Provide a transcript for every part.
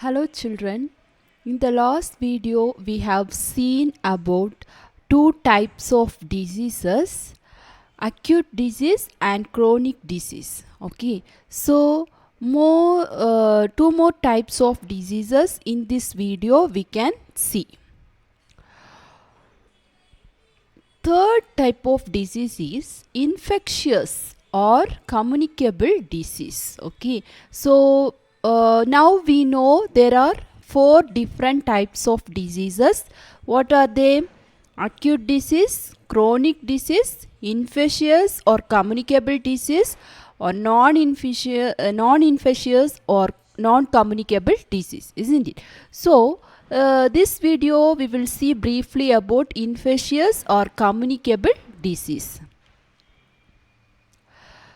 Hello children, in the last video we have seen about two types of diseases, acute disease and chronic disease. Okay, so two more types of diseases in this video we can see. Third type of disease is infectious or communicable disease. Okay, so now we know there are four different types of diseases. What are they? Acute disease, chronic disease, infectious or communicable disease, or non-infectious or non-communicable disease, isn't it? So this video we will see briefly about infectious or communicable disease.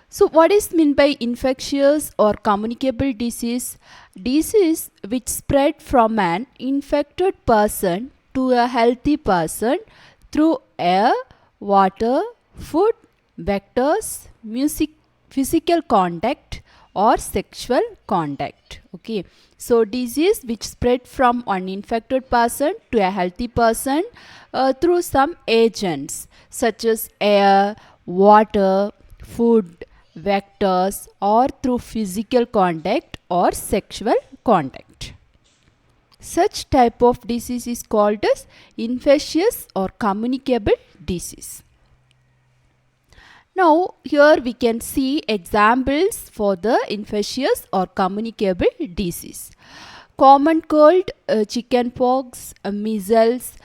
So what is meant by infectious or communicable disease? Disease which spread from an infected person to a healthy person through air, water, food, vectors, physical contact or sexual contact. Okay, so disease which spread from an infected person to a healthy person through some agents such as air, water, food, vectors, or through physical contact or sexual contact. Such type of disease is called as infectious or communicable disease. Now here we can see examples for the infectious or communicable disease. Common cold, chickenpox, measles,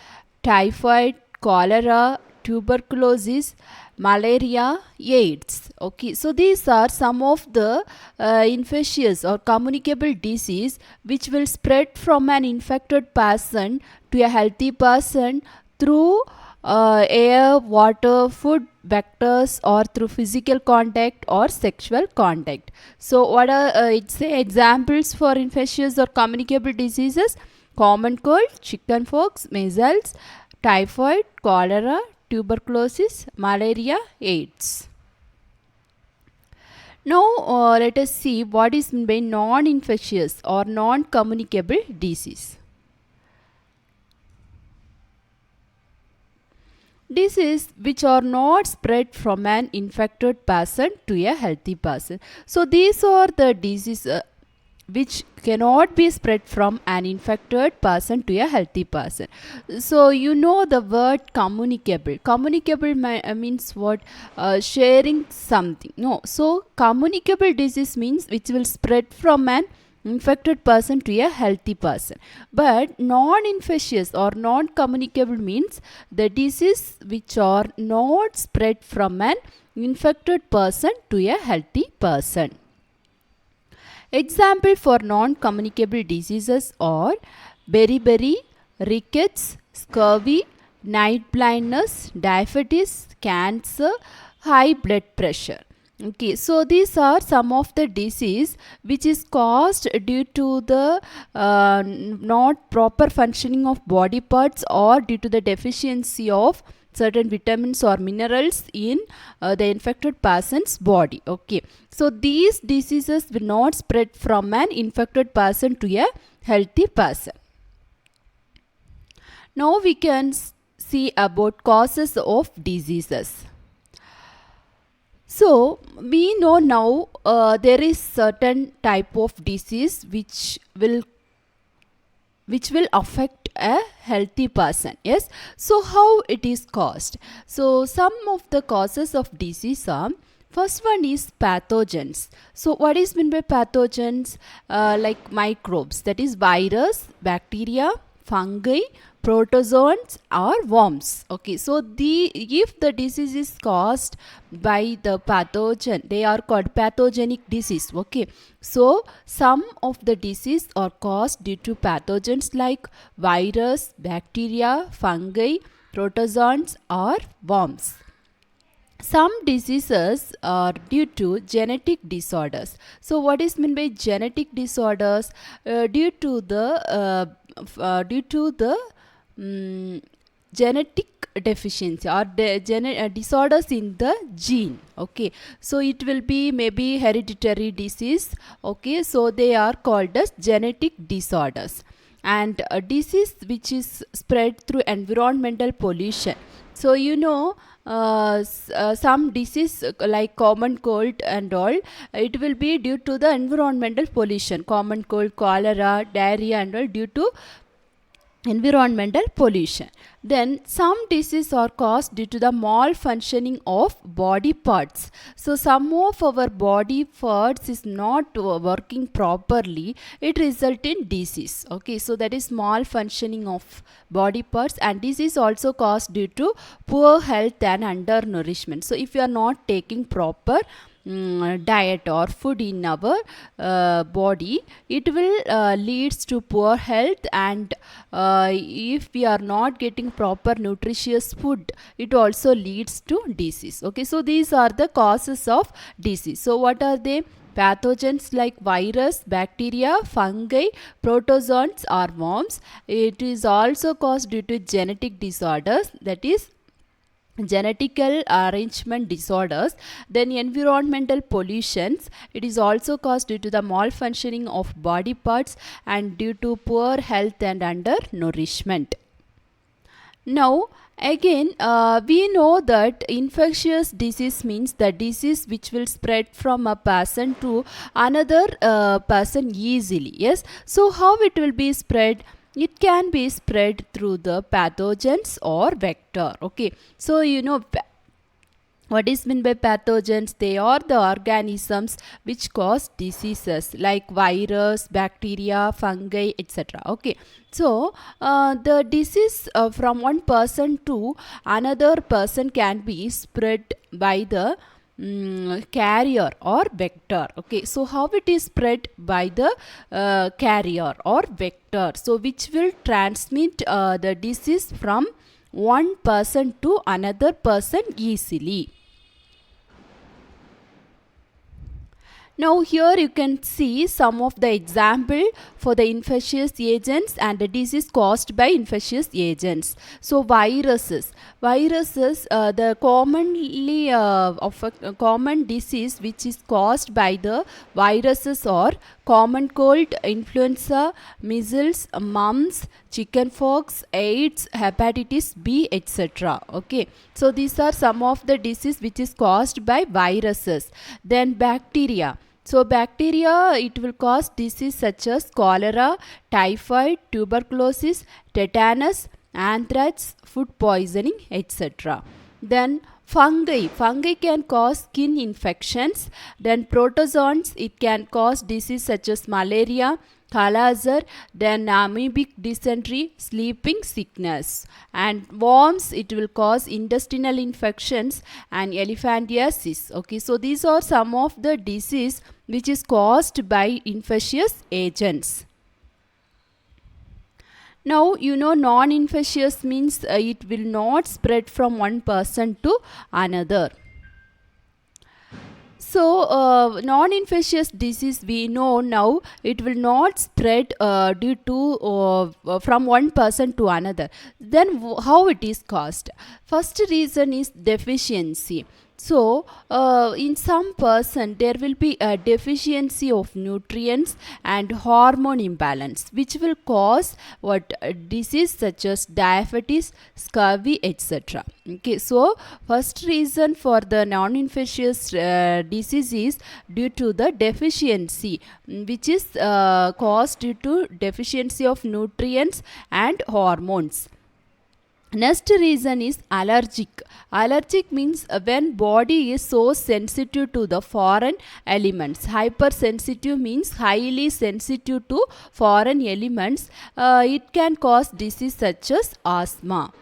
typhoid, cholera, tuberculosis, malaria, AIDS. Okay, so these are some of the infectious or communicable disease which will spread from an infected person to a healthy person through air, water, food, vectors, or through physical contact or sexual contact. So what are its examples for infectious or communicable diseases? Common cold, chickenpox, measles, typhoid, cholera, tuberculosis, malaria, AIDS. Now let us see what is meant by non-infectious or non-communicable disease. Disease which are not spread from an infected person to a healthy person. So these are the diseases which cannot be spread from an infected person to a healthy person. So you know the word communicable. Communicable means what? Sharing something. No. So communicable disease means which will spread from an infected person to a healthy person. But non-infectious or non-communicable means the disease which are not spread from an infected person to a healthy person. Example for non-communicable diseases are beriberi, rickets, scurvy, night blindness, diabetes, cancer, high blood pressure. Okay, so these are some of the disease which is caused due to the not proper functioning of body parts or due to the deficiency of certain vitamins or minerals in the infected person's body. Okay, so these diseases will not spread from an infected person to a healthy person. Now we can see about causes of diseases. So we know now there is certain type of disease which will affect a healthy person. Yes, so how it is caused? So some of the causes of disease are, first one is pathogens. So what is meant by pathogens? Like microbes, that is virus, bacteria, fungi, protozoans or worms. Okay, so if the disease is caused by the pathogen, they are called pathogenic disease. Okay, so some of the disease are caused due to pathogens like virus, bacteria, fungi, protozoans or worms. Some diseases are due to genetic disorders. So what is meant by genetic disorders? Due to the genetic deficiency or disorders in the gene. Okay, so it will be maybe hereditary disease. Okay, so they are called as genetic disorders. And a disease which is spread through environmental pollution. So some disease like common cold and all, it will be due to the environmental pollution. Common cold, cholera, diarrhea and all due to environmental pollution. Then some diseases are caused due to the malfunctioning of body parts. So some of our body parts is not working properly, it result in disease. Okay, so that is malfunctioning of body parts. And this is also caused due to poor health and undernourishment. So if you are not taking proper diet or food in our body, it will leads to poor health. And if we are not getting proper nutritious food, it also leads to disease. Okay, so these are the causes of disease. So what are they? Pathogens like virus, bacteria, fungi, protozoans or worms. It is also caused due to genetic disorders, that is genetical arrangement disorders. Then environmental pollutions, it is also caused due to the malfunctioning of body parts and due to poor health and undernourishment. Now again, we know that infectious disease means the disease which will spread from a person to another person easily. Yes, so how it will be spread? It can be spread through the pathogens or vector. Okay, so what is meant by pathogens? They are the organisms which cause diseases like virus, bacteria, fungi, etc. Okay, so the disease from one person to another person can be spread by the carrier or vector. Okay, so how it is spread? By the carrier or vector, so which will transmit the disease from one person to another person easily. Now here you can see some of the example for the infectious agents and the disease caused by infectious agents. So viruses, the commonly of a common disease which is caused by the viruses are common cold, influenza, measles, mumps, chickenpox, AIDS, hepatitis B, etc. Okay, so these are some of the disease which is caused by viruses. Then bacteria. So bacteria, it will cause disease such as cholera, typhoid, tuberculosis, tetanus, anthrax, food poisoning, etc. Then fungi can cause skin infections. Then protozoans, it can cause disease such as malaria, Kala-Azar, then amoebic dysentery, sleeping sickness. And worms, it will cause intestinal infections and elephantiasis. Okay, so these are some of the disease which is caused by infectious agents. Now non-infectious means it will not spread from one person to another. So non-infectious disease, we know now it will not spread due to from one person to another. Then how it is caused? First reason is deficiency. So in some person there will be a deficiency of nutrients and hormone imbalance, which will cause what disease such as diabetes, scurvy, etc. Okay, so first reason for the non-infectious disease is due to the deficiency, which is caused due to deficiency of nutrients and hormones. Next reason is allergic. Allergic means when body is so sensitive to the foreign elements. Hypersensitive means highly sensitive to foreign elements. It can cause disease such as asthma.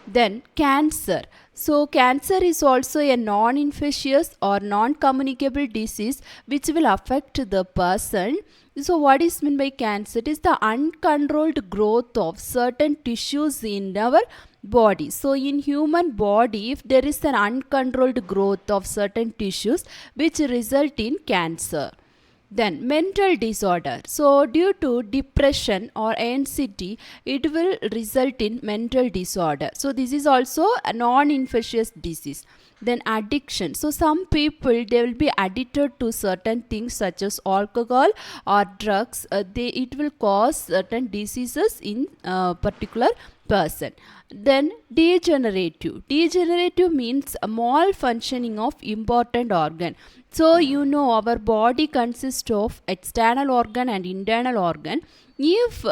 Then cancer. So cancer is also a non-infectious or non-communicable disease which will affect the person. So what is meant by cancer? It is the uncontrolled growth of certain tissues in our body. So in human body, if there is an uncontrolled growth of certain tissues which result in cancer. Then mental disorder. So due to depression or anxiety, it will result in mental disorder. So this is also a non-infectious disease. Then addiction. So some people, they will be addicted to certain things such as alcohol or drugs. It will cause certain diseases in a particular person. Then degenerative. Degenerative means a malfunctioning of important organ. So you know our body consists of external organ and internal organ. If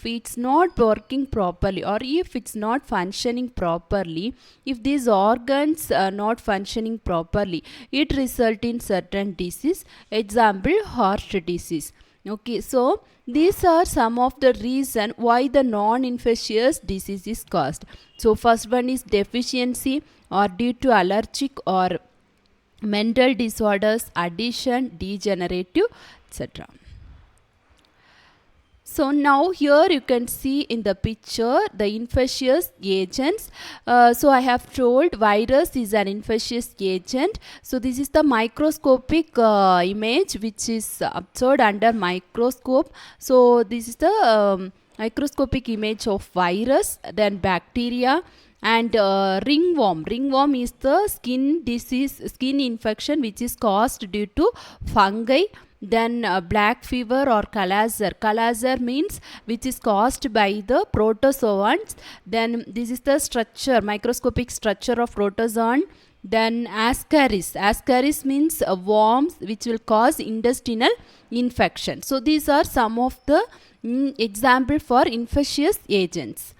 it's not working properly, or if it's not functioning properly, if these organs are not functioning properly, it result in certain disease. Example, heart disease. Okay, so these are some of the reason why the non-infectious disease is caused. So first one is deficiency or due to allergic or mental disorders, addiction, degenerative, etc. So now here you can see in the picture the infectious agents. So I have told virus is an infectious agent. So this is the microscopic image which is observed under microscope. So this is the microscopic image of virus, then bacteria, and ringworm. Ringworm is the skin disease, skin infection which is caused due to fungi. Then black fever or Kala-Azar. Kala-Azar means which is caused by the protozoans. Then this is the structure, microscopic structure of protozoan. Then ascaris. Ascaris means worms which will cause intestinal infection. So these are some of the example for infectious agents.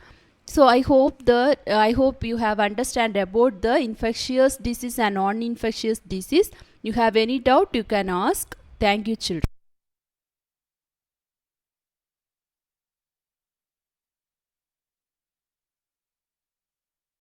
So I hope you have understand about the infectious disease and non-infectious disease. You have any doubt, you can ask. Thank you, children.